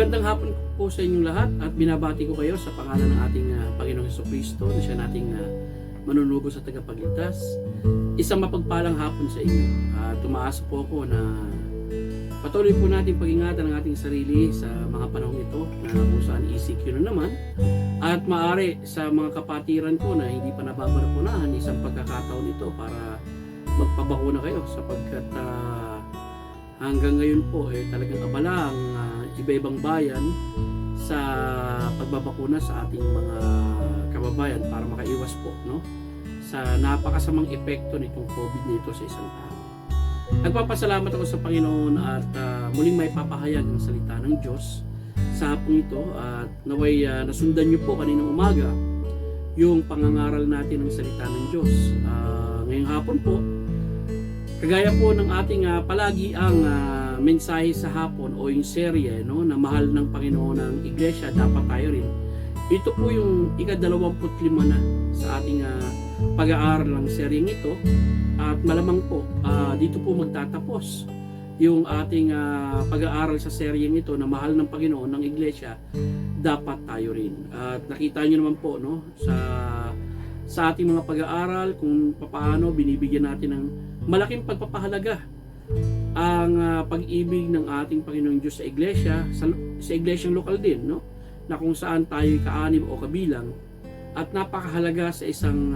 Magandang hapon po sa inyong lahat at binabati ko kayo sa pangalan ng ating Panginoong Jesucristo na siya nating manunubos sa tagapagligtas. Isang mapagpalang hapon sa inyo. Tumaasa po ako na patuloy po natin pag-ingatan ang ating sarili sa mga panahon ito na kung saan ECQ na naman at maaari sa mga kapatiran ko na hindi pa nababarakunahan isang pagkakataon ito para magpabakuna kayo sapagkat hanggang ngayon po talagang abala ang iba-ibang bayan sa pagbabakuna sa ating mga kababayan para makaiwas po sa napakasamang epekto nitong COVID nito sa isang tao. Nagpapasalamat ako sa Panginoon at muling may papahayag ang salita ng Diyos sa hapong ito at naway nasundan niyo po kaninang umaga yung pangangaral natin ng salita ng Diyos. Ngayong hapon po, kagaya po ng ating palagi ang mensahe sa hapon o yung serye na mahal ng Panginoon ng Iglesia, dapat tayo rin. Ito po yung ika-25 na sa ating pag-aaral ng seryeng ito at malamang po dito po magtatapos yung ating pag-aaral sa seryeng ito na mahal ng Panginoon ng Iglesia, dapat tayo rin. At nakita nyo naman po sa ating mga pag-aaral kung paano binibigyan natin ng malaking pagpapahalaga ang pag-ibig ng ating Panginoong Diyos sa Iglesia, sa Iglesyang lokal din, na kung saan tayo kaanib o kabilang at napakahalaga sa isang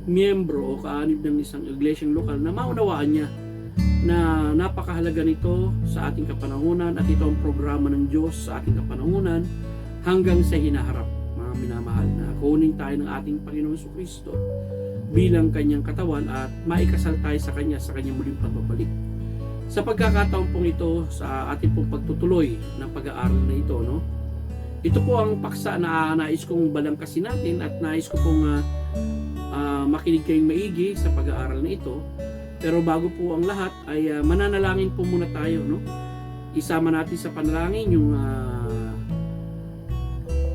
miyembro o kaanib ng isang Iglesyang lokal na maunawaan niya na napakahalaga nito sa ating kapanahunan at ito ang programa ng Diyos sa ating kapanahunan hanggang sa hinaharap, mga minamahal, na kunin tayo ng ating Panginoong Jesucristo bilang kanyang katawan at maikasal tayo sa kanyang muling pagbabalik. Sa pagkakataon pong ito, sa ating pong pagtutuloy ng pag-aaral na ito, ito po ang paksa na nais kong balangkasin natin at nais ko pong makinig kayong maigi sa pag-aaral na ito. Pero bago po ang lahat ay mananalangin po muna tayo. Isama natin sa panalangin yung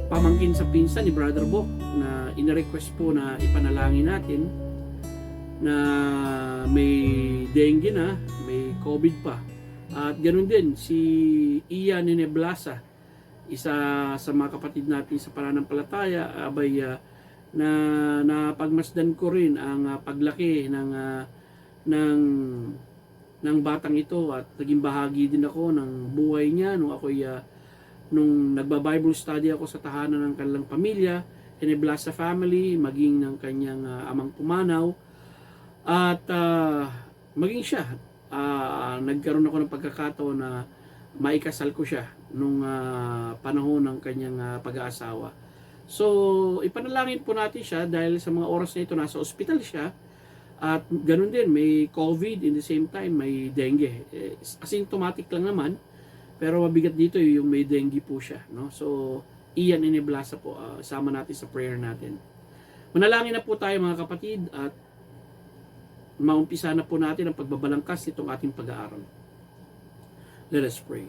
pamangkin sa pinsan ni Brother Bok na ina-request po na ipanalangin natin na may dengue na, may COVID pa. At ganoon din si Ian Neblasa, isa sa mga kapatid natin sa pananampalataya, na napagmasdan ko rin ang paglaki ng batang ito at naging bahagi din ako ng buhay niya nung nagba-Bible study ako sa tahanan ng kanilang pamilya, Neblasa family, maging ng kanyang amang pumanaw at maging siya. Nagkaroon ako ng pagkakataon na maikasal ko siya nung panahon ng kanyang pag-aasawa. So, ipanalangin po natin siya dahil sa mga oras na ito nasa ospital siya at ganun din, may COVID in the same time, may dengue. Asymptomatic lang naman, pero mabigat dito yung may dengue po siya. So, Ian Neblasa po, sama natin sa prayer natin. Manalangin na po tayo mga kapatid at maumpisa na po natin ang pagbabalangkas nitong ating pag-aaral. Let us pray.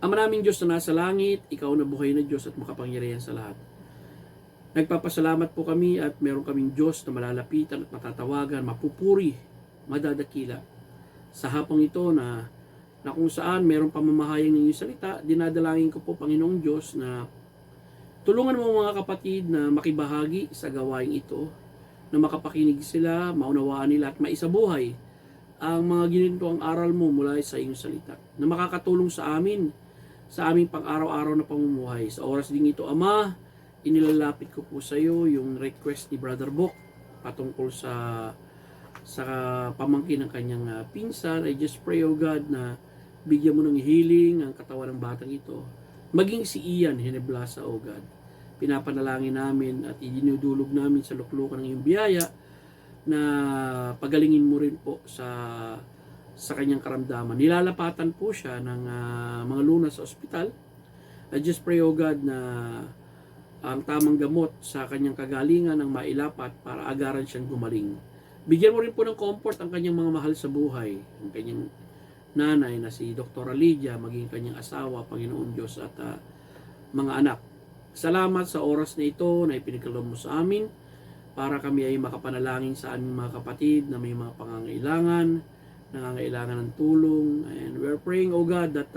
Ama naming Diyos na nasa langit, ikaw na buhay na Diyos at makapangyarihan sa lahat. Nagpapasalamat po kami at meron kaming Diyos na malalapitan at matatawagan, mapupuri, madadakila. Sa hapong ito na kung saan meron pamamahayang ng iyong salita, dinadalangin ko po Panginoong Diyos na tulungan mo mga kapatid na makibahagi sa gawain ito, na makapakinig sila, maunawaan nila at maisabuhay ang mga ginintong aral mo mula sa iyong salita, na makakatulong sa amin, sa aming pang-araw-araw na pamumuhay. Sa oras ding ito, Ama, inilalapit ko po sa iyo yung request ni Brother Bok patungkol sa pamangkin ng kanyang pinsan. I just pray, O God, na bigyan mo ng healing ang katawan ng batang ito. Maging si Ian Neblasa, O God. Pinapanalangin namin at idinudulog namin sa luklukan ng iyong biyaya na pagalingin mo rin po sa kanyang karamdaman. Nilalapatan po siya ng mga lunas sa ospital. I just pray, O God, na ang tamang gamot sa kanyang kagalingan ang mailapat para agaran siyang gumaling. Bigyan mo rin po ng comfort ang kanyang mga mahal sa buhay, ang kanyang nanay na si Dr. Lydia, maging kanyang asawa, Panginoon Diyos, at mga anak. Salamat sa oras na ito na ipinagkaloob mo sa amin para kami ay makapanalangin sa aming mga kapatid na may mga pangangailangan ng tulong. And we're praying, O God, that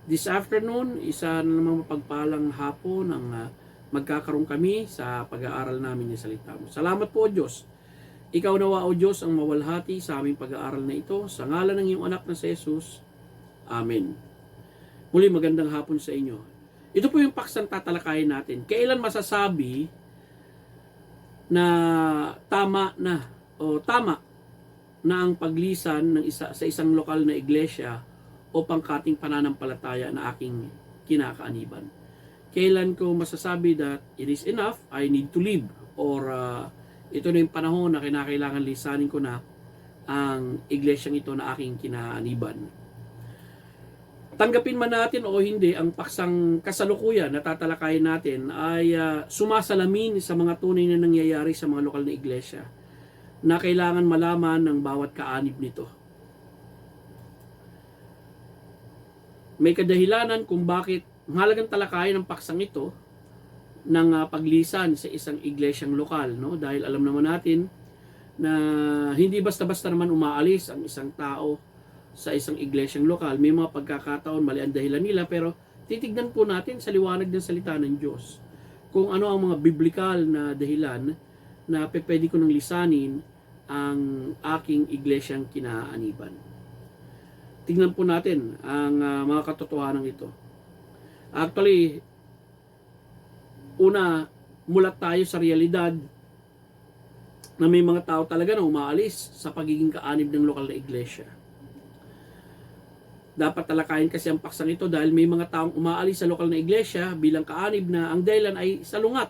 This afternoon, isa na namang mapagpalang hapon ang magkakaroon kami sa pag-aaral namin ng salita mo. Salamat po, Diyos. Ikaw nawa, O Diyos, ang mawalhati sa aming pag-aaral na ito. Sa ngalan ng iyong anak na si Jesus. Amen. Muli, magandang hapon sa inyo. Ito po yung paksang tatalakayin natin. Kailan masasabi na tama na ang paglisan ng sa isang lokal na iglesia o pangkating pananampalataya na aking kinakaaniban? Kailan ko masasabi that it is enough, I need to leave, or ito na yung panahon na kinakailangan lisanin ko na ang iglesyang ito na aking kinaaniban? Tanggapin man natin o hindi, ang paksang kasalukuyan na tatalakayin natin ay sumasalamin sa mga tunay na nangyayari sa mga lokal na iglesia na kailangan malaman ng bawat kaanib nito. May kadahilanan kung bakit mahalagang talakayin ang paksang ito ng paglisan sa isang iglesyang lokal, no? Dahil alam naman natin na hindi basta-basta naman umaalis ang isang tao sa isang iglesyang lokal. May mga pagkakataon mali ang dahilan nila, pero titignan po natin sa liwanag ng salita ng Diyos kung ano ang mga biblikal na dahilan na pwede ko nang lisanin ang aking iglesyang kinaaniban. Tingnan po natin ang mga katotohanan ito. Actually, una, mulat tayo sa realidad na may mga tao talaga na umaalis sa pagiging kaanib ng lokal na iglesia. Dapat talakayin kasi ang paksang ito dahil may mga taong umaalis sa lokal na iglesia bilang kaanib na ang dahilan ay salungat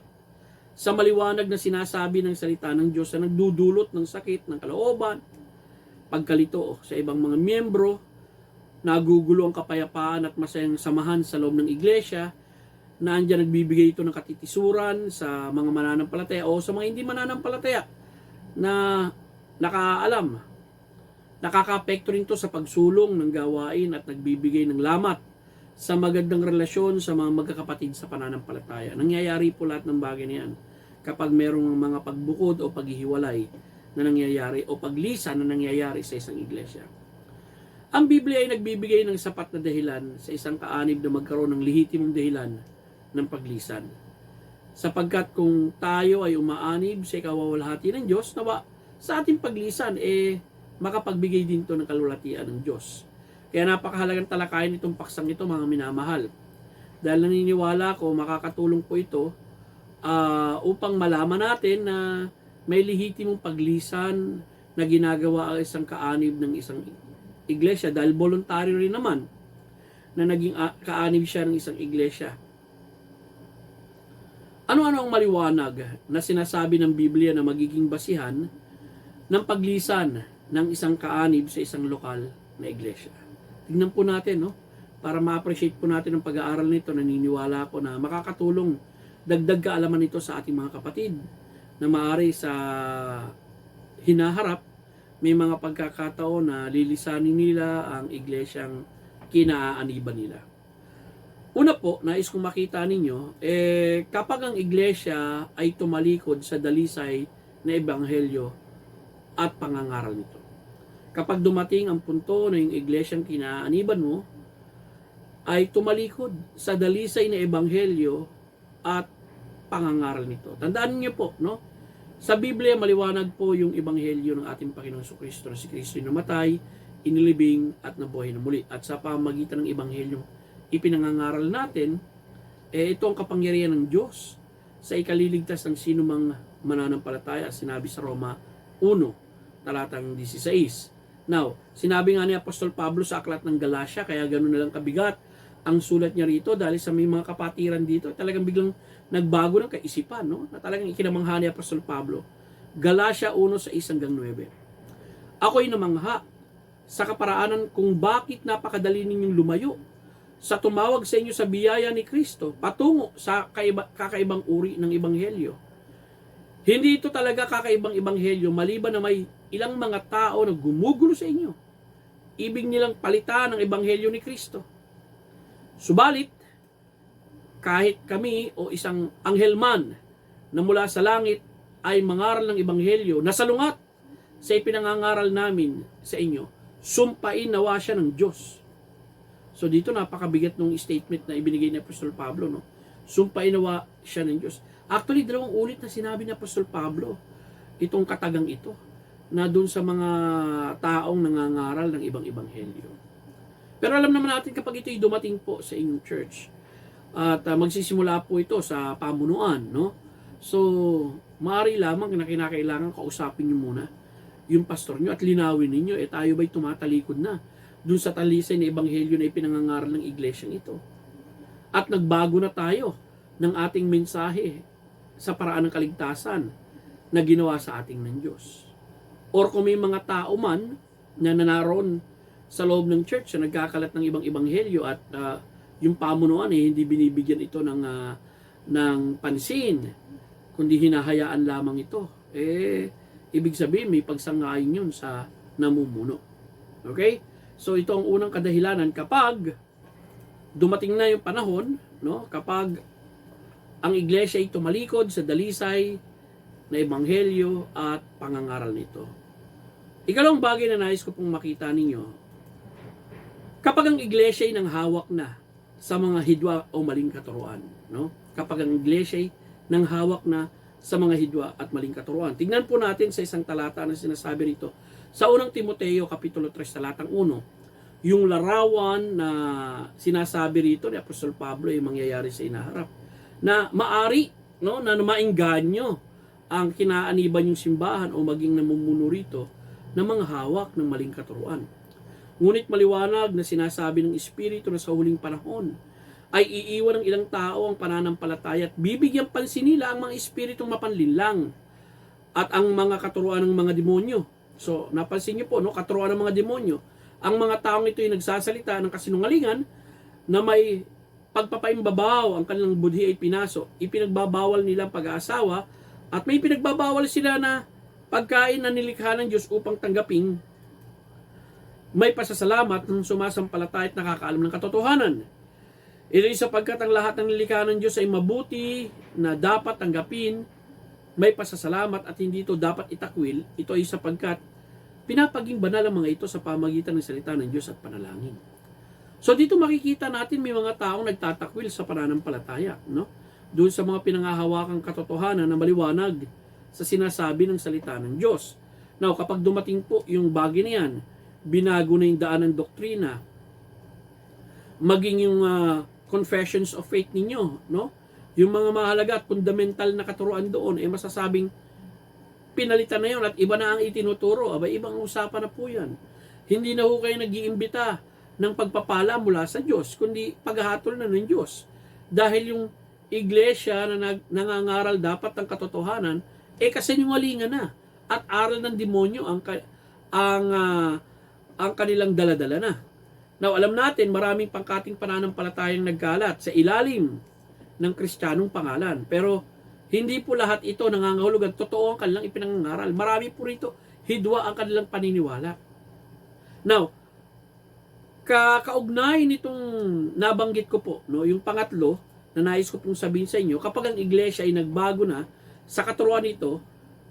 sa maliwanag na sinasabi ng salita ng Diyos na nagdudulot ng sakit, ng kalooban, pagkalito sa ibang mga miyembro, nagugulo ang kapayapaan at masayang samahan sa loob ng iglesia, na andyan nagbibigay ito ng katitisuran sa mga mananampalataya o sa mga hindi mananampalataya na nakaalam. Nakaka-apekto rin ito sa pagsulong ng gawain at nagbibigay ng lamat sa magandang relasyon sa mga magkakapatid sa pananampalataya. Nangyayari po lahat ng bagay na yan kapag merong mga pagbukod o paghihiwalay na nangyayari o paglisan na nangyayari sa isang iglesia. Ang Biblia ay nagbibigay ng sapat na dahilan sa isang kaanib na magkaroon ng lehitimong dahilan ng paglisan. Sapagkat kung tayo ay umaanib sa ikawawalhati ng Diyos, nawa sa ating paglisan, makapagbigay din ito ng kalulatian ng Diyos. Kaya napakahalagang talakayin itong paksang ito, mga minamahal. Dahil naniniwala ko, makakatulong po ito upang malaman natin na may lehitimong paglisan na ginagawa ang isang kaanib ng isang iglesia, dahil voluntaryo rin naman na naging kaanib siya ng isang iglesia. Ano-ano ang maliwanag na sinasabi ng Biblia na magiging basihan ng paglisan ng isang kaanib sa isang lokal na iglesia? Tingnan po natin, no? Para ma-appreciate po natin ang pag-aaral nito. Naniniwala ko na makakatulong dagdag kaalaman nito sa ating mga kapatid na maaari sa hinaharap may mga pagkakataon na lilisanin nila ang iglesyang kinaaniban nila. Una po, nais kong makita ninyo, kapag ang iglesia ay tumalikod sa dalisay na ebanghelyo at pangangaral nito. Kapag dumating ang punto na yung iglesyang kinaaniban mo ay tumalikod sa dalisay na ebanghelyo at pangangaral nito. Tandaan niyo po, no? Sa Biblia, maliwanag po yung ebanghelyo ng ating Panginoong Jesucristo na si Kristo na namatay, inilibing at nabuhay na muli. At sa pamagitan ng ebanghelyo ipinangangaral natin, ito ang kapangyarihan ng Diyos sa ikaliligtas ng sinumang mananampalataya, sinabi sa Roma 1, talatang 16. Now, sinabi nga ni Apostol Pablo sa aklat ng Galacia, kaya ganoon na lang kabigat ang sulat niya rito dahil sa may mga kapatiran dito, talagang biglang nagbago ng kaisipan, no? Na talagang ikinamangha ni Apostol Pablo. Galacia 1:1-2. Ako'y namangha sa kaparaanan kung bakit napakadali ninyong lumayo sa tumawag sa inyo sa biyaya ni Kristo patungo sa kakaibang uri ng ebanghelyo. Hindi ito talaga kakaibang ebanghelyo maliban na may ilang mga tao na gumugulo sa inyo. Ibig nilang palitan ang ebanghelyo ni Kristo. Subalit, kahit kami o isang anghel man na mula sa langit ay mangaral ng ebanghelyo na salungat sa ipinangangaral namin sa inyo, sumpain nawa siya ng Diyos. So dito napakabigat nung statement na ibinigay ni Apostol Pablo, no? Sumpainawa siya ng Diyos. Actually, 2 ulit na sinabi ni Apostol Pablo itong katagang ito na doon sa mga taong nangangaral ng ibang ebanghelyo. Pero alam naman natin kapag ito'y dumating po sa inyong church at magsisimula po ito sa pamunuan, no? So, maaari lamang na kinakailangan kausapin nyo muna yung pastor nyo at linawin ninyo, tayo ba'y tumatalikod na dun sa talisay na ebanghelyo na ipinangangaral ng iglesyang ito. At nagbago na tayo ng ating mensahe sa paraan ng kaligtasan na ginawa sa ating ng Diyos. Or kung may mga tao man na naroon sa loob ng church na nagkakalat ng ibang ebanghelyo at yung pamunuan hindi binibigyan ito ng pansin, kundi hinahayaan lamang ito, ibig sabihin may pagsangayon yun sa namumuno. Okay? So ito ang unang kadahilanan kapag dumating na yung panahon, no? Kapag ang iglesia ay tumalikod sa dalisay na ebanghelyo at pangangaral nito. Ikalawang bagay na nais ko pong makita ninyo, kapag ang iglesia ay nang hawak na sa mga hidwa o maling katuruan, no? Kapag ang iglesia ay nang hawak na sa mga hidwa at maling katuruan. Tingnan po natin sa isang talata na sinasabi rito. Sa unang Timoteo, Kapitulo 3, talatang 1, yung larawan na sinasabi rito ni Apostol Pablo ay mangyayari sa inaharap. Na maari, no, na maengganyo ang kinaaniban yung simbahan o maging namumuno rito ng mga hawak ng maling katuruan. Ngunit maliwanag na sinasabi ng Espiritu na sa huling panahon ay iiwan ng ilang tao ang pananampalataya at bibigyan pansin nila ang mga espiritong mapanlinlang at ang mga katuruan ng mga demonyo. So, napansin niyo po, no, katuruan ng mga demonyo. Ang mga taong ito ay nagsasalita ng kasinungalingan na may pagpapaimbabaw ang kanilang budhi ay pinaso. Ipinagbabawal nila ang pag-aasawa at may pinagbabawal sila na pagkain na nilikha ng Diyos upang tanggaping may pasasalamat ng sumasampalataya at nakakaalam ng katotohanan. Ito ay sapagkat ang lahat ng nilikha ng Diyos ay mabuti na dapat tanggapin may pasasalamat at hindi ito dapat itakwil. Ito ay sapagkat pinapaging banal ang mga ito sa pamagitan ng salita ng Diyos at panalangin. So dito makikita natin may mga taong nagtatakwil sa pananampalataya, no? Doon sa mga pinangahawakang katotohanan na maliwanag sa sinasabi ng salita ng Diyos. Now, kapag dumating po yung bagay na yan, binago na yung daan ng doktrina, maging yung confessions of faith ninyo, no? Yung mga mahalaga at fundamental na katuruan doon, masasabing pinalitan na yun at iba na ang itinuturo. Ibang usapan na po yan. Hindi na ho kayo nag-iimbita ng pagpapala mula sa Diyos, kundi paghahatol na ng Diyos. Dahil yung iglesia na nangangaral dapat ng katotohanan, kasinungalingan na. At aral ng demonyo ang kanilang daladala na. Now, alam natin, maraming pangkating pananampalatayang nagkalat sa ilalim ng Kristiyanong pangalan. Pero, hindi po lahat ito nangangahulugan. Totoo ang kanilang ipinangangaral. Marami po rito, hidwa ang kanilang paniniwala. Now, kaugnay nitong nabanggit ko po, no, yung pangatlo na nais ko pong sabihin sa inyo, kapag ang iglesia ay nagbago na sa katuruan nito,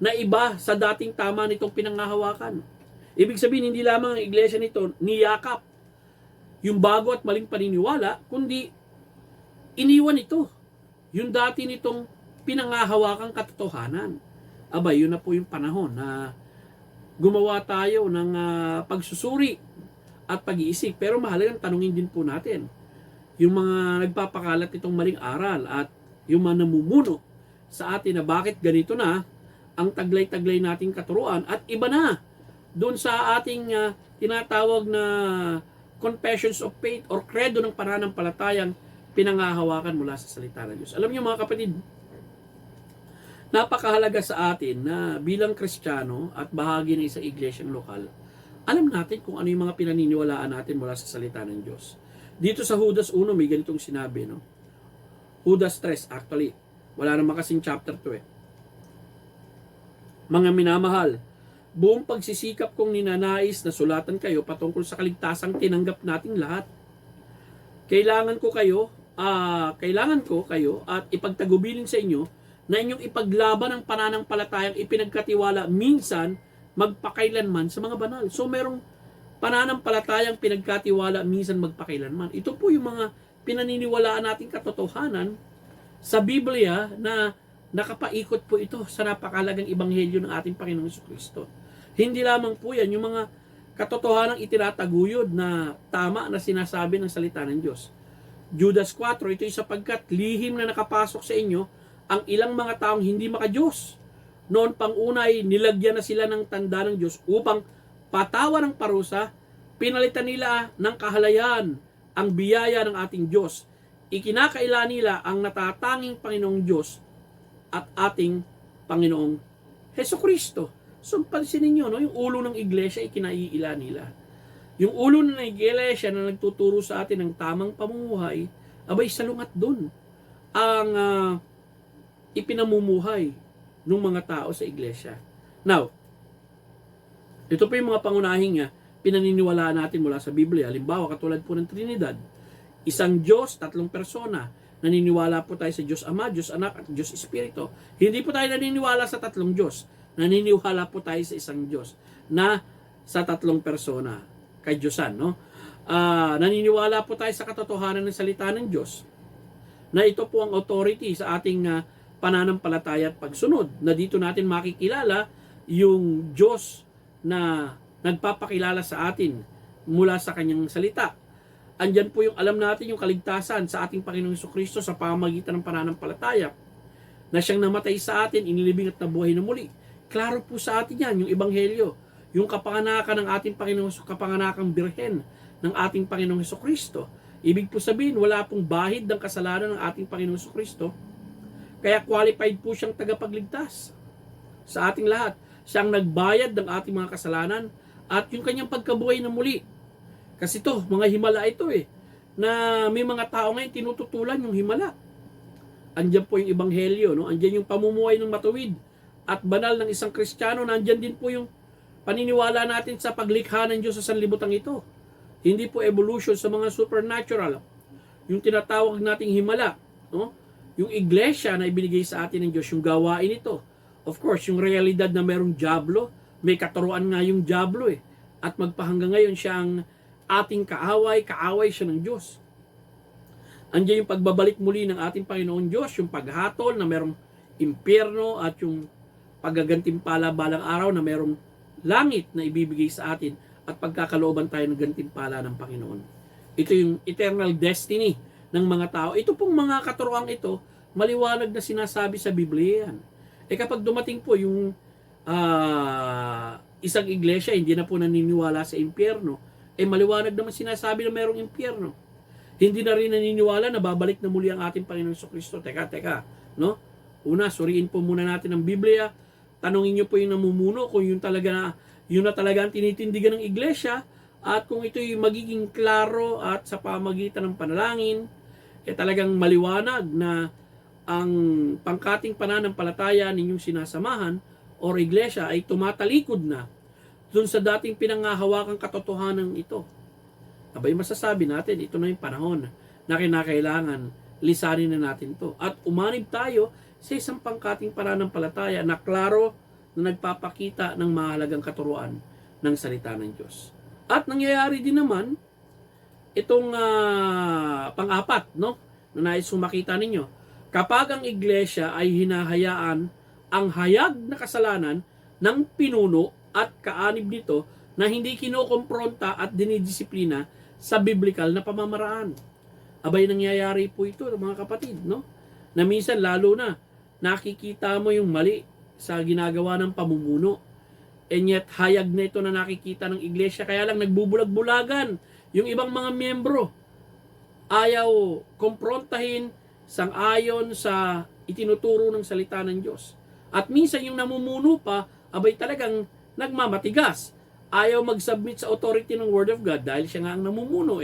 na iba sa dating tama nitong pinangahawakan. Ibig sabihin, hindi lamang ang iglesia nito niyakap yung bago at maling paniniwala, kundi iniwan ito yung dati nitong pinangahawakang katotohanan. Yun na po yung panahon na gumawa tayo ng pagsusuri at pag-iisip. Pero mahalagang tanungin din po natin yung mga nagpapakalat itong maling aral at yung mga namumuno sa atin na bakit ganito na ang taglay-taglay nating katuruan at iba na doon sa ating tinatawag na confessions of faith or credo ng pananampalatayang pinangahawakan mula sa salita ng Diyos. Alam niyo mga kapatid, napakahalaga sa atin na bilang Kristiyano at bahagi ng isang iglesyang lokal, alam natin kung ano yung mga pinaniniwalaan natin mula sa salita ng Diyos. Dito sa Judas 1, may ganitong sinabi, no? Judas 3, actually. Wala naman kasing chapter 2 Mga minamahal, buong pagsisikap kong ninanais na sulatan kayo patungkol sa kaligtasang tinanggap nating lahat. Kailangan ko kayo at ipagtagubilin sa inyo na inyong ipaglaban ang pananampalatayang ipinagkatiwala minsan magpakailanman sa mga banal. So merong pananampalatayang pinagkatiwala minsan magpakailanman. Ito po yung mga pinaniniwalaan nating katotohanan sa Biblia na nakapaikot po ito sa napakalagang ebanghelyo ng ating Panginoong Jesucristo. Hindi lamang po yan yung mga katotohanang itinataguyod na tama na sinasabi ng salita ng Diyos. Judas 4, ito'y sapagkat lihim na nakapasok sa inyo ang ilang mga taong hindi makadiyos. Noon pang unay, nilagyan na sila ng tanda ng Diyos upang patawa ng parusa, pinalitan nila ng kahalayan ang biyaya ng ating Diyos. Ikinakaila nila ang natatanging Panginoong Diyos at ating Panginoong Hesukristo. So, pansinin nyo, no? Yung ulo ng iglesia, ikinaiila nila. Yung ulo ng iglesia na nagtuturo sa atin ng tamang pamumuhay, abay salungat dun ang ipinamumuhay ng mga tao sa iglesia. Now, ito po yung mga pangunahing pinaniniwalaan natin mula sa Biblia. Halimbawa, katulad po ng Trinidad. Isang Diyos, tatlong persona. Naniniwala po tayo sa Diyos Ama, Diyos Anak, at Diyos Espiritu. Hindi po tayo naniniwala sa tatlong Diyos. Naniniwala po tayo sa isang Diyos na sa tatlong persona. Kay Diyosan, no? Naniniwala po tayo sa katotohanan ng salita ng Diyos na ito po ang authority sa ating pananampalataya at pagsunod. Na dito natin makikilala yung Diyos na nagpapakilala sa atin mula sa kanyang salita. Andyan po yung alam natin yung kaligtasan sa ating Panginoong Jesucristo sa pamamagitan ng pananampalataya na siyang namatay sa atin, inilibing at nabuhay na muli. Klaro po sa atin yan, yung ebanghelyo, yung kapanganakan ng ating Panginoong, kapanganakang birhen ng ating Panginoong Jesucristo. Ibig po sabihin, wala pong bahid ng kasalanan ng ating Panginoong Jesucristo, kaya qualified po siyang tagapagligtas sa ating lahat. Siyang nagbayad ng ating mga kasalanan at yung kanyang pagkabuhay na muli. Kasi ito, mga himala ito na may mga tao ngayon tinututulan yung himala. Andyan po yung ebanghelyo, no? Andyan yung pamumuhay ng matuwid at banal ng isang Kristiyano, nandyan din po yung paniniwala natin sa paglikha ng Diyos sa sanlibutan ito. Hindi po evolution sa mga supernatural. Yung tinatawag nating himala, no? Yung iglesia na ibinigay sa atin ng Diyos, yung gawain ito. Of course, yung realidad na merong diablo, may katuruan nga yung diablo At magpahanggang ngayon siya ang ating kaaway siya ng Diyos. Andiyan yung pagbabalik muli ng ating Panginoon Diyos, yung paghatol na merong impyerno at yung paggagantimpala balang araw na merong langit na ibibigay sa atin at pagkakalooban tayo ng gantimpala ng Panginoon. Ito yung eternal destiny ng mga tao. Ito pong mga katuruang ito, maliwanag na sinasabi sa Biblia yan. Kapag dumating po yung isang iglesia, hindi na po naniniwala sa impyerno, maliwanag naman sinasabi na mayroong impyerno. Hindi na rin naniniwala na babalik na muli ang ating Panginoon Jesucristo. Teka, no? Una, suriin po muna natin ang Biblia. Tanungin niyo po yung namumuno kung yun na talaga ang tinitindigan ng iglesia at kung ito'y magiging klaro at sa pamagitan ng panalangin, talagang maliwanag na ang pangkating pananampalataya ninyong sinasamahan o iglesia ay tumatalikod na dun sa dating pinangahawakang katotohanan ito. Abay, masasabi natin, ito na yung panahon na kinakailangan lisanin na natin to. At umanib tayo sa isang pangkating pananampalataya na klaro na nagpapakita ng mahalagang katuruan ng salita ng Diyos. At nangyayari din naman itong pang-apat, no? Na nais makita ninyo. Kapag ang iglesia ay hinahayaan ang hayag na kasalanan ng pinuno at kaanib nito na hindi kinokompronta at dinidisiplina sa biblikal na pamamaraan. Abay, nangyayari po ito, mga kapatid, no? Na minsan, lalo na, nakikita mo yung mali sa ginagawa ng pamumuno. And yet, hayag na ito na nakikita ng iglesia, kaya lang nagbubulag-bulagan yung ibang mga miyembro. Ayaw komprontahin sang-ayon sa itinuturo ng salita ng Diyos. At minsan yung namumuno pa, abay talagang nagmamatigas. Ayaw mag-submit sa authority ng Word of God dahil siya nga ang namumuno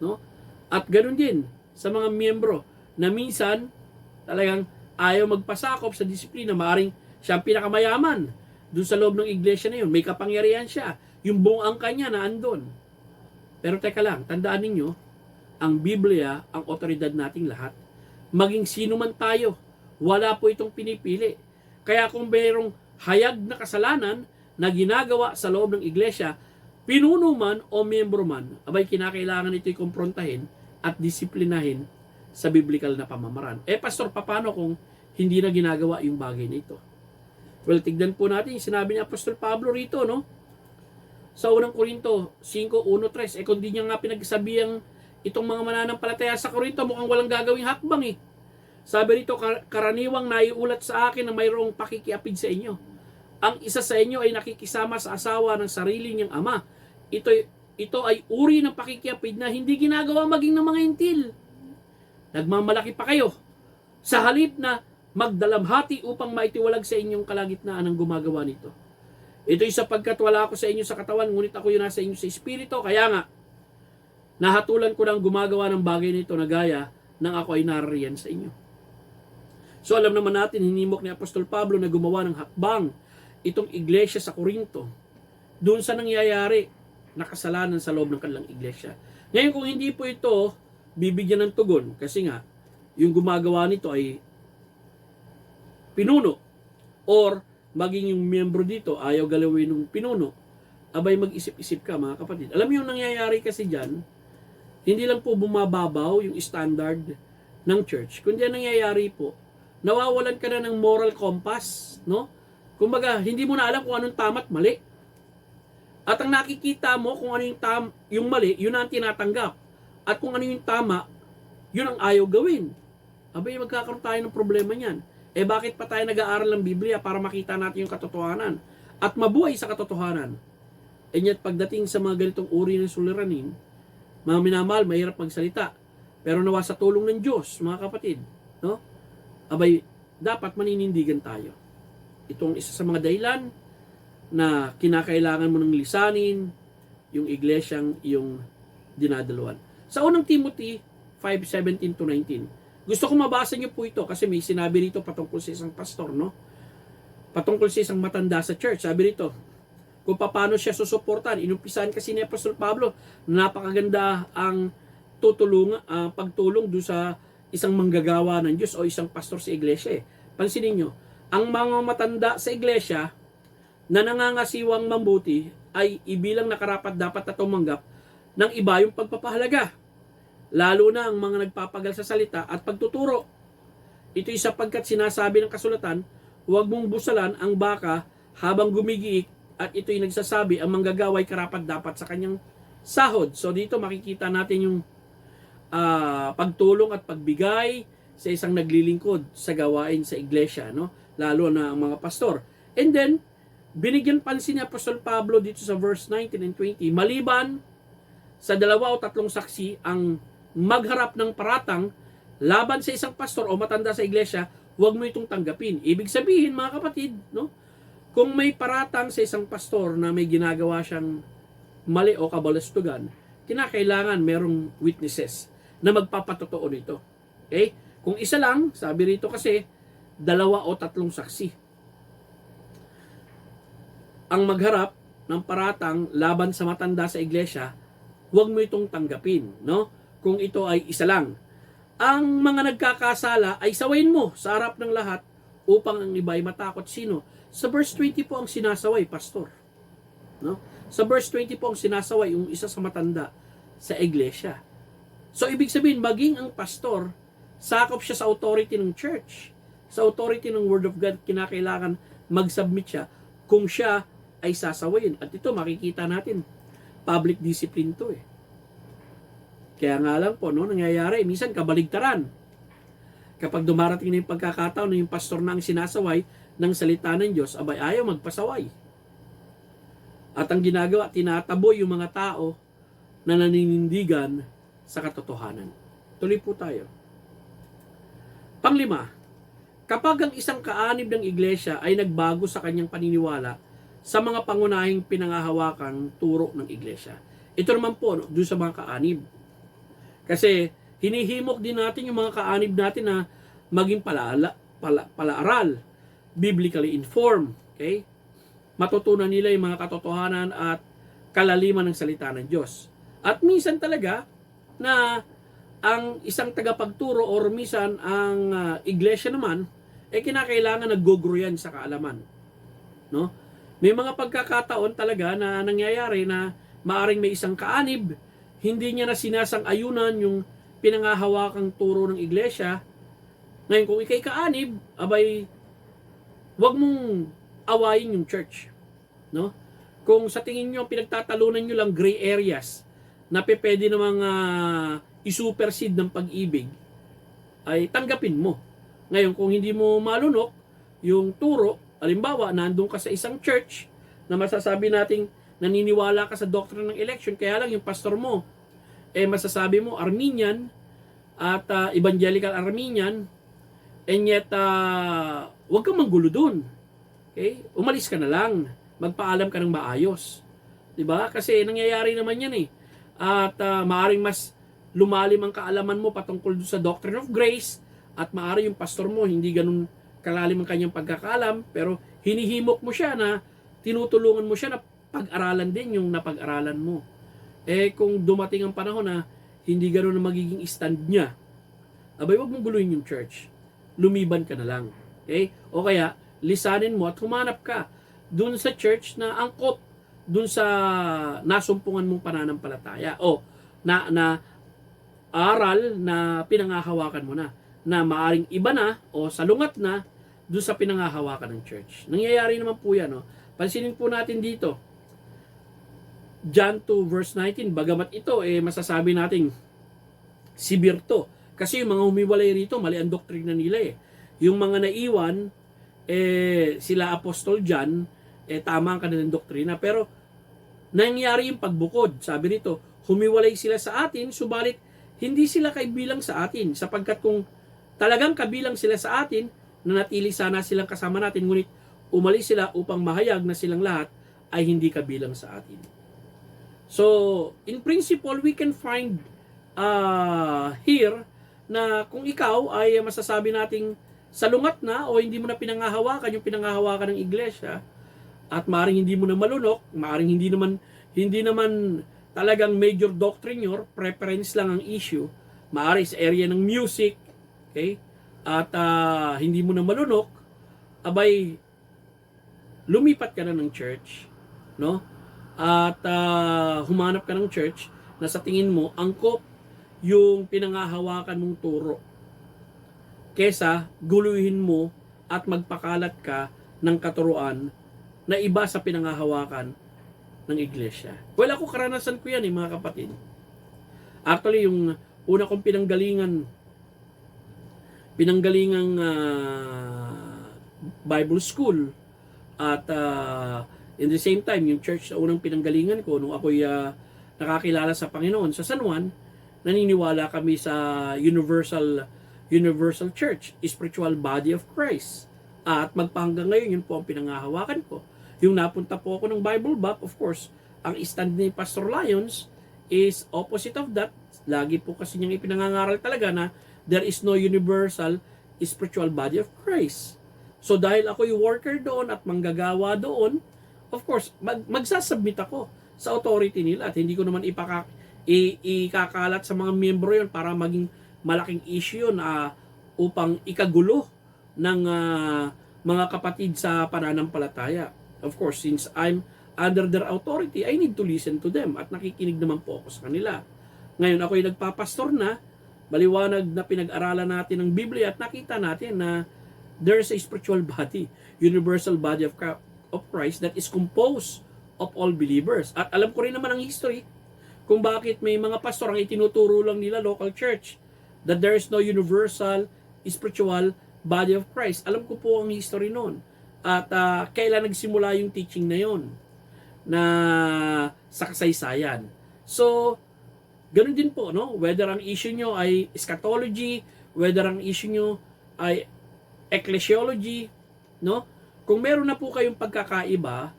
no? At ganoon din sa mga miyembro na minsan talagang ayaw magpasakop sa disiplina. Maaring siya ang pinakamayaman doon sa loob ng iglesia na yun. May kapangyarihan siya. Yung buong angka niya na andon. Pero teka lang, tandaan ninyo, ang Biblia, ang otoridad nating lahat. Maging sino man tayo, wala po itong pinipili. Kaya kung mayroong hayag na kasalanan na ginagawa sa loob ng iglesia, pinuno man o miyembro man, abay kinakailangan ito'y kumprontahin at disiplinahin sa biblical na pamamaraan. Pastor, paano kung hindi na ginagawa yung bagay na ito? Well, tignan po natin yung sinabi ni Apostol Pablo rito, no? Sa unang Korinto 5:1-3, kung di niya nga pinagsabihan itong mga mananampalataya sa Korinto, mukhang walang gagawing hakbang eh. Sabi rito, karaniwang naiulat sa akin na mayroong pakikiapid sa inyo. Ang isa sa inyo ay nakikisama sa asawa ng sarili niyang ama. Ito ay uri ng pakikiapid na hindi ginagawa maging ng mga hintil. Nagmamalaki pa kayo sa halip na magdalamhati upang maitiwalag sa inyong kalagitnaan ang gumagawa nito. Ito'y sapagkat wala ako sa inyo sa katawan, ngunit ako yun nasa inyo sa espiritu. Kaya nga, nahatulan ko ng gumagawa ng bagay nito na gaya ng ako ay naririyan sa inyo. So alam naman natin, hinimok ni Apostol Pablo na gumawa ng hakbang itong iglesia sa Korinto doon sa nangyayari na kasalanan sa loob ng kanilang iglesia. Ngayon kung hindi po ito bibigyan ng tugon, kasi nga yung gumagawa nito ay pinuno or maging yung miyembro dito ayaw galawin ng pinuno, abay mag-isip-isip ka mga kapatid. Alam mo yung nangyayari kasi dyan, hindi lang po bumababaw yung standard ng church, kundi ang nangyayari po, nawawalan ka na ng moral compass, no? Kumbaga, hindi mo na alam kung anong tama at mali. At ang nakikita mo kung ano yung mali, yun ang tinatanggap. At kung ano yung tama, yun ang ayaw gawin. Abay, magkakaroon tayo ng problema niyan. Bakit pa tayo nag-aaral ng Biblia para makita natin yung katotohanan at mabuhay sa katotohanan? Yet, pagdating sa mga ganitong uri ng suliranin, mga minamahal, mahirap magsalita. Pero nawa sa tulong ng Diyos, mga kapatid, no? Abay, dapat maninindigan tayo. Itong isa sa mga dahilan na kinakailangan mo ng lisanin yung iglesyang iyong dinadaluan. Sa unang Timothy 5:17-19, gusto ko mabasa niyo po ito kasi may sinabi rito patungkol sa isang pastor, no? Patungkol sa isang matanda sa church. Sabi rito, kung paano siya susuportan. Inumpisahan kasi ni Apostol Pablo, napakaganda ang pagtulong do sa isang manggagawa ng Diyos o isang pastor sa iglesia. Pansinin niyo, ang mga matanda sa iglesia na nangangasiwang mabuti ay ibilang na karapat dapat na tumanggap ng iba yung pagpapahalaga. Lalo na ang mga nagpapagal sa salita at pagtuturo. Ito'y sapagkat sinasabi ng kasulatan, huwag mong busalan ang baka habang gumigiik, at ito'y nagsasabi ang manggagawa ay karapat dapat sa kanyang sahod. So dito makikita natin yung pagtulong at pagbigay sa isang naglilingkod sa gawain sa iglesia, no? Lalo na ang mga pastor. And then, binigyan pansin ni Apostol Pablo dito sa verse 19 and 20, maliban sa 2 o 3 saksi ang magharap ng paratang laban sa isang pastor o matanda sa iglesia, huwag mo itong tanggapin. Ibig sabihin, mga kapatid, no? Kung may paratang sa isang pastor na may ginagawa siyang mali o kabalastugan, kinakailangan merong witnesses na magpapatotoo nito. Okay? Kung isa lang, sabi rito kasi, 2 o 3 saksi ang magharap ng paratang laban sa matanda sa iglesia, huwag mo itong tanggapin, no? Kung ito ay isa lang. Ang mga nagkakasala ay sawayin mo sa harap ng lahat upang ang iba ay matakot. Sino? Sa verse 20 po ang sinasaway, pastor. No? Sa verse 20 po ang sinasaway yung isa sa matanda sa iglesia. So, ibig sabihin, maging ang pastor, sakop siya sa authority ng church. Sa authority ng Word of God, kinakailangan mag-submit siya kung siya ay sasawayin. At ito, makikita natin, public discipline to eh. Kaya nga lang po, no, nangyayari, minsan kabaligtaran. Kapag dumarating na yung pagkakataon na yung pastor na ang sinasaway ng salita ng Diyos, abay ayaw magpasaway. At ang ginagawa, tinataboy yung mga tao na naninindigan sa katotohanan. Tuloy po tayo. Panglima, kapag ang isang kaanib ng iglesia ay nagbago sa kanyang paniniwala sa mga pangunahing pinangahawakang turo ng iglesia. Ito naman po, no, doon sa mga kaanib. Kasi hinihimok din natin yung mga kaanib natin na maging palaaral, biblically informed. Okay? Matutunan nila yung mga katotohanan at kalaliman ng salita ng Diyos. At minsan talaga na ang isang tagapagturo or minsan ang iglesia naman kinakailangan nag-go-grow yan sa kaalaman. No? May mga pagkakataon talaga na nangyayari na maaring may isang kaanib, hindi niya na sinasang-ayunan yung pinangahawakang turo ng iglesia. Ngayon, kung ikay kaanib, abay, wag mong awayin yung church. No? Kung sa tingin nyo, pinagtatalunan nyo lang gray areas na pwede namang isupersede ng pag-ibig, ay tanggapin mo. Ngayon, kung hindi mo malunok yung turo, halimbawa, nandun ka sa isang church na masasabi nating naniniwala ka sa doctrine ng election, kaya lang yung pastor mo, masasabi mo Arminian at Evangelical Arminian, and yet, huwag kang manggulo dun. Okay? Umalis ka na lang. Magpaalam ka ng maayos. Diba? Kasi nangyayari naman yan eh. At maaring mas lumalim ang kaalaman mo patungkol sa doctrine of grace, at maaari yung pastor mo hindi ganun kalalim ang kanyang pagkakalam, pero hinihimok mo siya na tinutulungan mo siya na pag-aralan din yung napag-aralan mo. Kung dumating ang panahon na hindi ganun ang magiging stand niya, abay, wag mong guluhin yung church. Lumiban ka na lang. Okay? O kaya, lisanin mo at humanap ka dun sa church na angkop dun sa nasumpungan mong pananampalataya. O, na aral na pinangahawakan mo na maaring iba na o salungat na dun sa pinangahawakan ng church. Nangyayari naman po yan. No? Pansinin po natin dito. John 2 verse 19, bagamat ito, masasabi nating sibir to. Kasi yung mga humiwalay rito, mali ang doktrina nila eh. Yung mga naiwan, sila Apostol John, tama ang kanilang doktrina. Pero, nangyari yung pagbukod. Sabi rito, humiwalay sila sa atin, subalit hindi sila kaibilang sa atin. Sapagkat kung talagang kabilang sila sa atin, nanatili sana silang kasama natin, ngunit umalis sila upang mahayag na silang lahat ay hindi kabilang sa atin. So, in principle, we can find here na kung ikaw ay masasabi nating salungat na o hindi mo na pinangahawakan yung pinangahawakan ng iglesia, at maaring hindi mo na malunok, maaring hindi naman talagang major doctrine your preference lang ang issue, maaari sa area ng music, okay, at hindi mo na malunok, abay, lumipat ka na ng church, no? At humanap ka ng church na sa tingin mo angkop yung pinangahawakan mong turo, kesa guluhin mo at magpakalat ka ng katuruan na iba sa pinangahawakan ng iglesia. Well, ako karanasan ko yan mga kapatid. Actually, yung una kong pinanggalingang Bible school, at in the same time, yung church sa unang pinanggalingan ko nung ako'y nakakilala sa Panginoon sa San Juan, naniniwala kami sa Universal Church, Spiritual Body of Christ. At magpahanggang ngayon, yun po ang pinangahawakan ko. Yung napunta po ako ng Bible Bap, of course, ang stand ni Pastor Lyons is opposite of that. Lagi po kasi niyang ipinangangaral talaga na there is no universal spiritual body of Christ. So dahil ako yung worker doon at manggagawa doon, of course, magsasubmit ako sa authority nila, at hindi ko naman ikakalat sa mga miyembro yun para maging malaking issue yun upang ikagulo ng mga kapatid sa pananampalataya. Of course, since I'm under their authority, I need to listen to them, at nakikinig naman po ako sa kanila. Ngayon, ako'y nagpapastor na, maliwanag na pinag-aralan natin ng Biblia, at nakita natin na there's a spiritual body, universal body of Christ that is composed of all believers. At alam ko rin naman ang history kung bakit may mga pastor ang itinuturo lang nila local church, that there is no universal spiritual body of Christ. Alam ko po ang history noon. At kailan nagsimula yung teaching na yon na sa kasaysayan. So, ganun din po, no? Whether ang issue nyo ay eschatology, whether ang issue nyo ay ecclesiology, no? Kung meron na po kayong pagkakaiba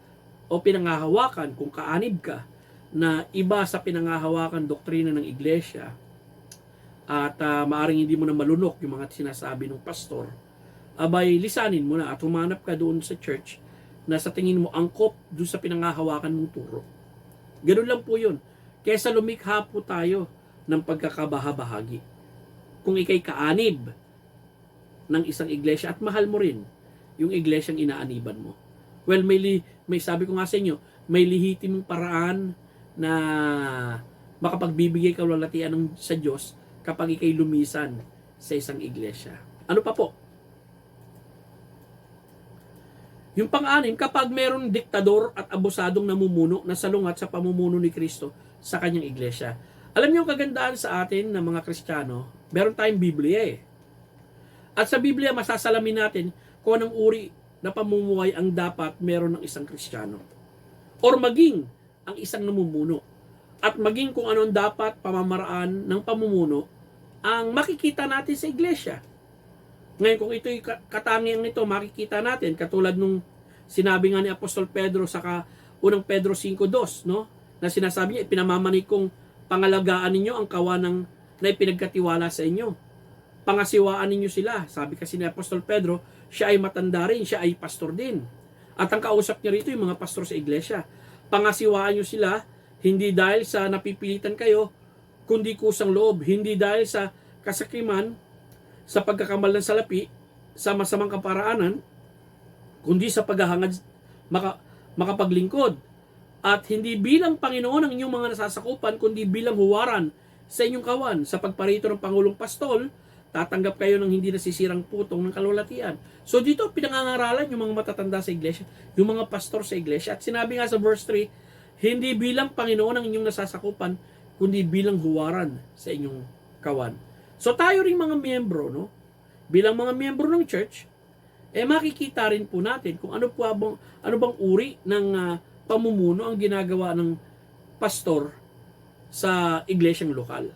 o pinangahawakan, kung kaanib ka, na iba sa pinangahawakan doktrina ng iglesia, at maaring hindi mo na malunok yung mga sinasabi ng pastor, abay, lisanin mo na at humanap ka doon sa church na sa tingin mo angkop doon sa pinangahawakan mong turo. Ganun lang po yun. Kesa lumikha po tayo ng pagkakabahabahagi. Kung ikay kaanib ng isang iglesia at mahal mo rin yung iglesyang inaaniban mo. Well, may sabi ko nga sa inyo, may lihitimong paraan na makapagbibigay kaluwalhatian sa Diyos kapag ikay lumisan sa isang iglesia. Ano pa po? Yung pang-anim, kapag meron diktador at abusadong namumuno na salungat sa pamumuno ni Kristo sa kanyang iglesia. Alam niyo ang kagandahan sa atin na mga Kristiyano, meron tayong Biblia eh. At sa Biblia, masasalamin natin kung anong uri na pamumuhay ang dapat meron ng isang Kristiyano. Or maging ang isang namumuno. At maging kung anong dapat pamamaraan ng pamumuno ang makikita natin sa iglesia. Ngayon, kung ito'y katangiang nito, makikita natin, katulad nung sinabi nga ni Apostol Pedro sa unang Pedro 5:2, no? Na sinasabi niya, pinamamanig kong pangalagaan ninyo ang kawanang na ipinagkatiwala sa inyo. Pangasiwaan ninyo sila. Sabi kasi ni Apostol Pedro, siya ay matanda rin, siya ay pastor din. At ang kausap niya rito, yung mga pastor sa iglesia. Pangasiwaan nyo sila, hindi dahil sa napipilitan kayo, kundi kusang loob. Hindi dahil sa kasakiman, sa pagkakamal ng salapi, sa masamang kaparaanan, kundi sa paghahangad makapaglingkod. At hindi bilang Panginoon ang inyong mga nasasakupan, kundi bilang huwaran sa inyong kawan. Sa pagparito ng Pangulong Pastol, tatanggap kayo ng hindi nasisirang putong ng kaluwalhatian. So dito, pinangangaralan yung mga matatanda sa iglesia, yung mga pastor sa iglesia. At sinabi nga sa verse 3, hindi bilang Panginoon ang inyong nasasakupan, kundi bilang huwaran sa inyong kawan. So tayo ring mga miyembro, no? Bilang mga miyembro ng church, makikita rin po natin kung ano bang uri ng pamumuno ang ginagawa ng pastor sa iglesyang lokal,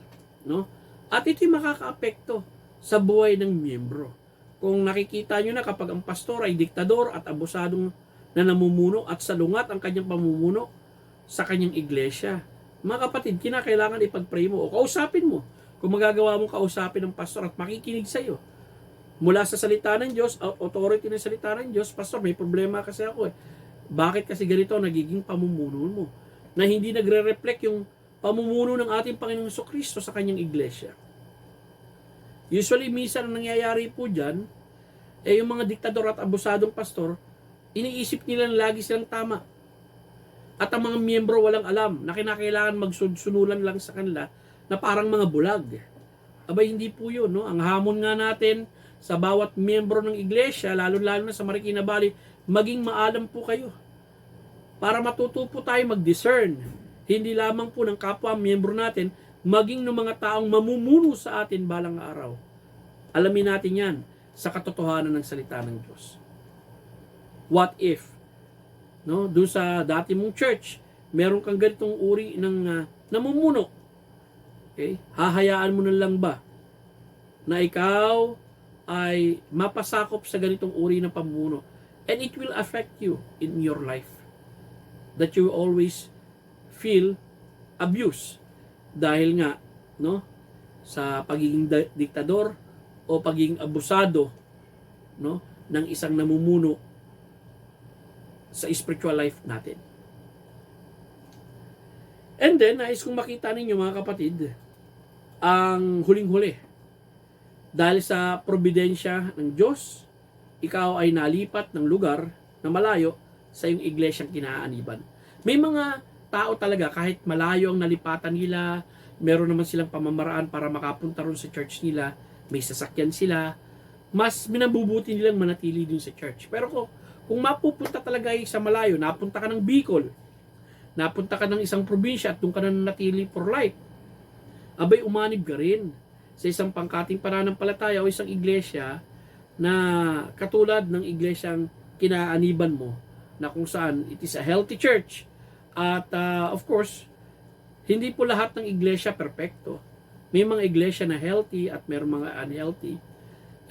no? At ito'y makakaapekto sa buhay ng miyembro. Kung nakikita nyo na kapag ang pastor ay diktador at abusadong na namumuno at salungat ang kanyang pamumuno sa kanyang iglesia, mga kapatid, kinakailangan ipag-pray mo o kausapin mo. Kung magagawa mong kausapin ng pastor at makikinig sa iyo mula sa salita ng Diyos, authority ng salita ng Diyos, pastor, may problema kasi ako eh. Bakit kasi ganito nagiging pamumuno mo? Na hindi nagre-reflect yung pamumuno ng ating Panginoong Jesucristo sa kanyang iglesia. Usually, minsan ang nangyayari po dyan, yung mga diktador at abusadong pastor, iniisip nila na lagi silang tama. At ang mga miyembro walang alam na kinakailangan magsunulan lang sa kanila na parang mga bulag. Abay, hindi po yun, no? Ang hamon nga natin sa bawat miyembro ng iglesia, lalo-lalo na sa Marikina Valley, maging maalam po kayo. Para matuto po tayo mag-discern. Hindi lamang po ng kapwa miyembro natin, maging ng mga taong mamumuno sa atin balang araw. Alamin natin yan sa katotohanan ng salita ng Diyos. What if, no, doon sa dati mong church, meron kang ganitong uri ng namumuno? Okay? Hahayaan mo na lang ba na ikaw ay mapasakop sa ganitong uri ng pamumuno? And it will affect you in your life. That you always feel abuse dahil nga, no, sa pagiging diktador o pagiging abusado, no, ng isang namumuno sa spiritual life natin. And then, nais kong makita ninyo mga kapatid, ang huling-huli. Dahil sa probidensya ng Diyos, ikaw ay nalipat ng lugar na malayo sa iyong iglesyang kinaaniban. May mga tao talaga, kahit malayo ang nalipatan nila, meron naman silang pamamaraan para makapunta ron sa church nila, may sasakyan sila, mas minabubuti nilang manatili din sa church. Pero kung mapupunta talaga sa malayo, napunta ka ng Bicol, napunta ka ng isang probinsya at doon ka na natili for life, abay umanib ka rin sa isang pangkating pananampalataya o isang iglesia na katulad ng iglesyang kinaaniban mo, na kung saan it is a healthy church. At of course, hindi po lahat ng iglesia perfecto. May mga iglesia na healthy at may mga unhealthy.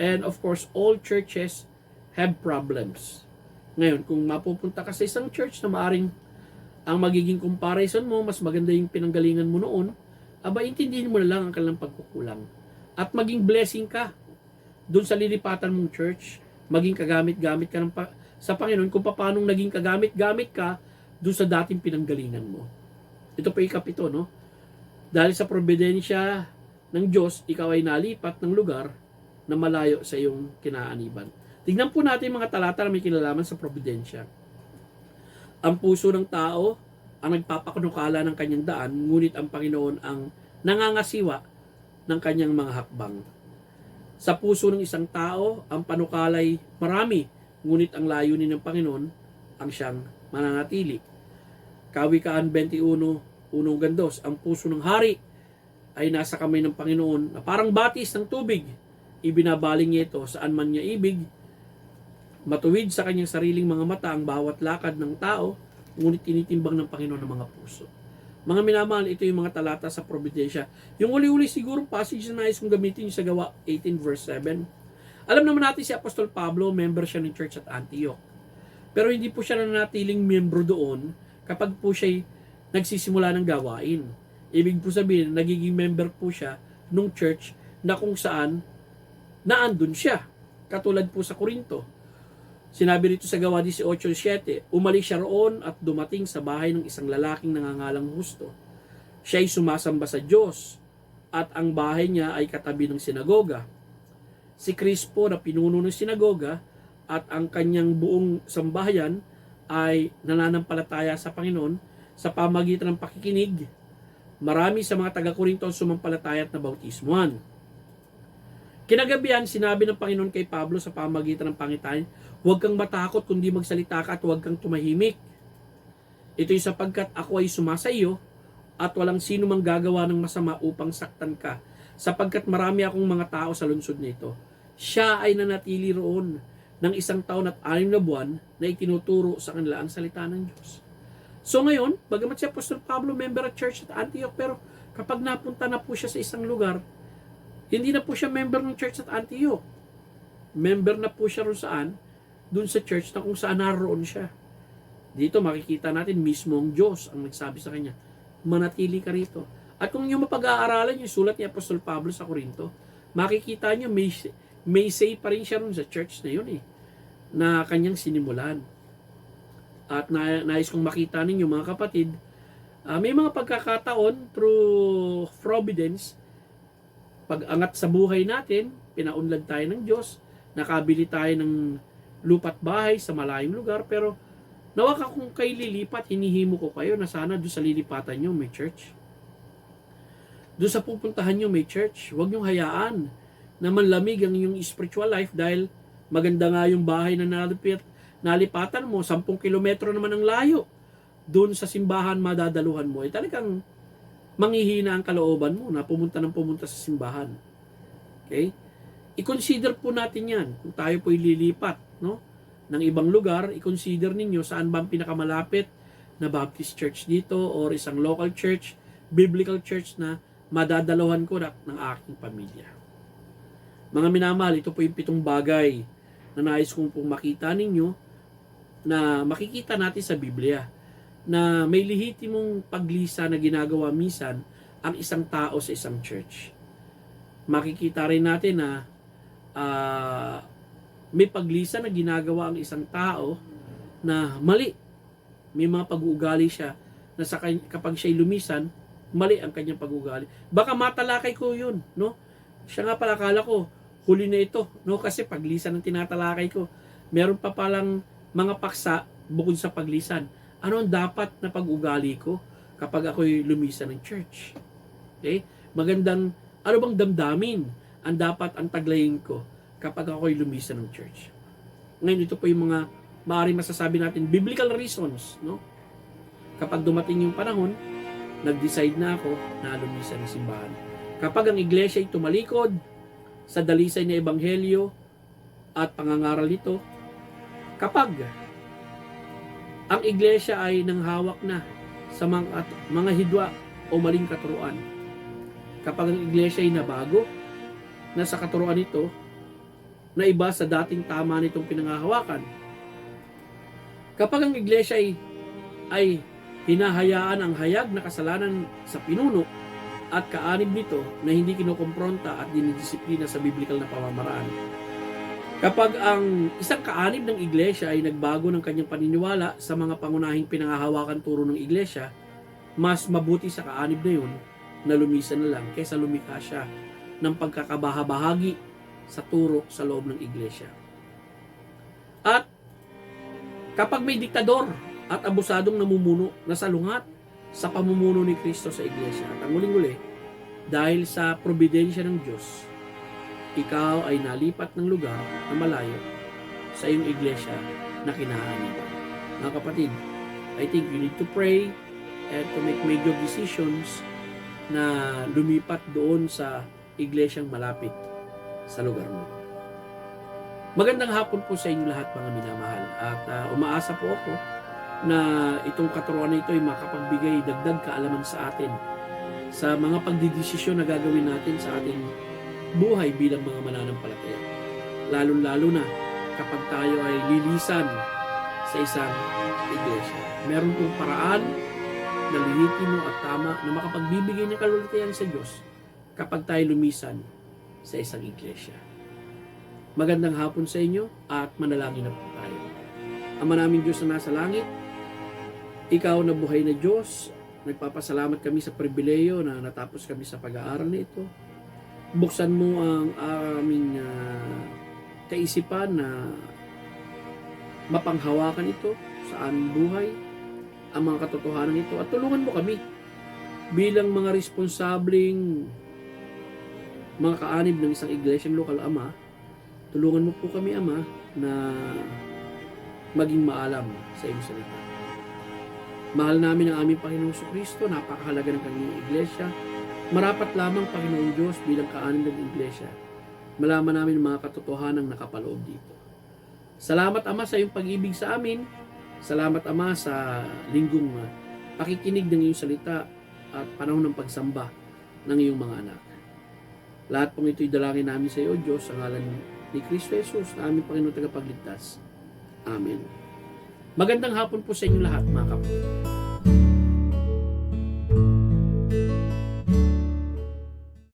And of course, all churches have problems. Ngayon, kung mapupunta ka sa isang church na maaring ang magiging comparison mo, mas maganda yung pinanggalingan mo noon, aba, intindihin mo na lang ang kanilang pagkukulang. At maging blessing ka doon sa lilipatan mong church. Maging kagamit-gamit ka sa Panginoon kung paano naging kagamit-gamit ka doon sa dating pinanggalingan mo. Ito pa ikapito, no? Dahil sa providensya ng Diyos, ikaw ay nalipat ng lugar na malayo sa iyong kinaaniban. Tignan po natin mga talata na may kinalaman sa providensya. Ang puso ng tao ang nagpapakunukala ng kanyang daan, ngunit ang Panginoon ang nangangasiwa ng kanyang mga hakbang. Sa puso ng isang tao, ang panukalay marami, ngunit ang layunin ng Panginoon ang siyang mananatili. Kawikaan 21:1-2, ang puso ng hari ay nasa kamay ng Panginoon na parang batis ng tubig. Ibinabaling niya ito saan man niya ibig. Matuwid sa kanyang sariling mga mata ang bawat lakad ng tao, ngunit tinitimbang ng Panginoon ang mga puso. Mga minamahal, ito yung mga talata sa Providensya. Yung uli-uli siguro passage na nais kong gamitin sa Gawa 18 verse 7. Alam naman natin si Apostol Pablo, member siya ng church at Antioch. Pero hindi po siya nanatiling membro doon kapag po siya nagsisimula ng gawain. Ibig po sabihin, nagiging member po siya nung church na kung saan naandun siya. Katulad po sa Korinto. Sinabi rito sa Gawa 18:7, umalis siya roon at dumating sa bahay ng isang lalaking nangangalang Husto. Siya ay sumasamba sa Diyos at ang bahay niya ay katabi ng sinagoga. Si Crispo na pinuno ng sinagoga at ang kanyang buong sambahayan ay nananampalataya sa Panginoon sa pamagitan ng pakikinig. Marami sa mga taga-Korinto ang sumampalataya at nabautismuhan. Kinagabihan, sinabi ng Panginoon kay Pablo sa pamagitan ng pangitain, huwag kang matakot kundi magsalita ka at huwag kang tumahimik. Ito'y sapagkat ako ay sumasa iyo at walang sino mang gagawa ng masama upang saktan ka, sapagkat marami akong mga tao sa lungsod nito. Siya ay nanatili roon ng 1 taon at 6 na buwan na itinuturo sa kanila ang salita ng Diyos. So ngayon, bagamat si Apostol Pablo member at church at Antioch, pero kapag napunta na po siya sa isang lugar, hindi na po siya member ng church at Antioch. Member na po siya roon saan? Doon sa church na kung saan naroon siya. Dito makikita natin mismo ang Diyos ang nagsabi sa kanya, manatili ka rito. At kung yung mapag-aaralan yung sulat ni Apostol Pablo sa Korinto, makikita nyo may say pa rin siya roon sa church na yun na kanyang sinimulan. At nais kong makita ninyo mga kapatid, may mga pagkakataon through providence, pag-angat sa buhay natin, pinaunlad tayo ng Diyos, nakabili tayo ng lupa't bahay sa malayong lugar, pero nawaka kung kayo lilipat, hinihimo ko kayo na sana doon sa lilipatan nyo may church. Doon sa pupuntahan nyo may church. Huwag nyo hayaan na manlamig ang inyong spiritual life dahil maganda nga yung bahay na nalipatan mo, 10 kilometro naman ang layo. Doon sa simbahan madadaluhan mo, talagang manghihina ang kalooban mo na pumunta sa simbahan. Okay? I-consider po natin yan. Kung tayo po ililipat ng ibang lugar, i-consider ninyo saan ba ang pinakamalapit na Baptist church dito or isang local church, biblical church na madadaluhan ko ng aking pamilya. Mga minamahal, ito po yung 7 bagay na nais kong pong makita ninyo na makikita natin sa Biblia na may lehitimong paglisa na ginagawa minsan ang isang tao sa isang church. Makikita rin natin na may paglisa na ginagawa ang isang tao na mali. May mga pag-uugali siya na kapag siya'y lumisan, mali ang kanyang pag-uugali. Baka matalakay ko yun, no? Siya nga pala, akala ko, huli na ito, no? Kasi paglisan ng tinatalakay ko. Meron pa palang mga paksa bukod sa paglisan. Ano ang dapat na pag-ugali ko kapag ako'y lumisan ng church? Okay? Magandang, ano bang damdamin ang dapat ang taglayin ko kapag ako'y lumisan ng church? Ngayon, ito po yung mga maaaring masasabi natin, biblical reasons, no? Kapag dumating yung panahon, nag-decide na ako na lumisan ng simbahan. Kapag ang iglesia ay tumalikod sa dalisay na ebanghelyo at pangangaral nito, kapag ang iglesia ay nanghawak na sa mga hidwa o maling katuruan, kapag ang iglesia ay nabago na sa katuruan nito na iba sa dating tama nitong pinangahawakan, kapag ang iglesia ay hinahayaan ang hayag na kasalanan sa pinuno at kaanib nito na hindi kinokompronta at dinidisiplina sa biblikal na pamamaraan, kapag ang isang kaanib ng iglesia ay nagbago ng kanyang paniniwala sa mga pangunahing pinangahawakan turo ng iglesia, mas mabuti sa kaanib na yun na lumisan na lang kaysa lumikha siya ng pagkakabahabahagi sa turo sa loob ng iglesia. At kapag may diktador at abusadong namumuno na salungat sa pamumuno ni Kristo sa iglesia. At ang huling-huli, dahil sa probidensya ng Diyos, ikaw ay nalipat ng lugar na malayo sa iyong iglesia na kinahangipan. Mga kapatid, I think you need to pray and to make major decisions na lumipat doon sa iglesyang malapit sa lugar mo. Magandang hapon po sa inyo lahat mga minamahal at umaasa po ako na itong katuruan na ito ay makapagbigay dagdag kaalaman sa atin sa mga pagdidesisyon na gagawin natin sa ating buhay bilang mga mananampalataya. Lalo-lalo na kapag tayo ay lilisan sa isang iglesia. Meron pong paraan na lihitimo at tama na makapagbibigay ng kalulitayan sa Diyos kapag tayo lumisan sa isang iglesia. Magandang hapon sa inyo at manalangin na po tayo. Ama naming Diyos na nasa langit, Ikaw na buhay na Diyos, nagpapasalamat kami sa pribileyo na natapos kami sa pag-aaral na ito. Buksan mo ang aming kaisipan na mapanghawakan ito sa aming buhay, ang mga katotohanan ito, at tulungan mo kami bilang mga responsableng mga kaanib ng isang iglesyang lokal, Ama. Tulungan mo po kami, Ama, na maging maalam sa iyong salita. Mahal namin ang aming Panginoong Kristo, napakahalaga ng kanyang iglesia. Marapat lamang, Panginoong Diyos, bilang kaanib ng iglesia, malaman namin ang mga katotohanang nakapaloob dito. Salamat, Ama, sa iyong pag-ibig sa amin. Salamat, Ama, sa linggong pakikinig ng iyong salita at panahon ng pagsamba ng iyong mga anak. Lahat pong ito'y dalangin namin sa iyo, Diyos, sa ngalan ni Kristo Jesus, na aming Panginoon tagapagligtas. Amen. Magandang hapon po sa inyo lahat, mga kapatid.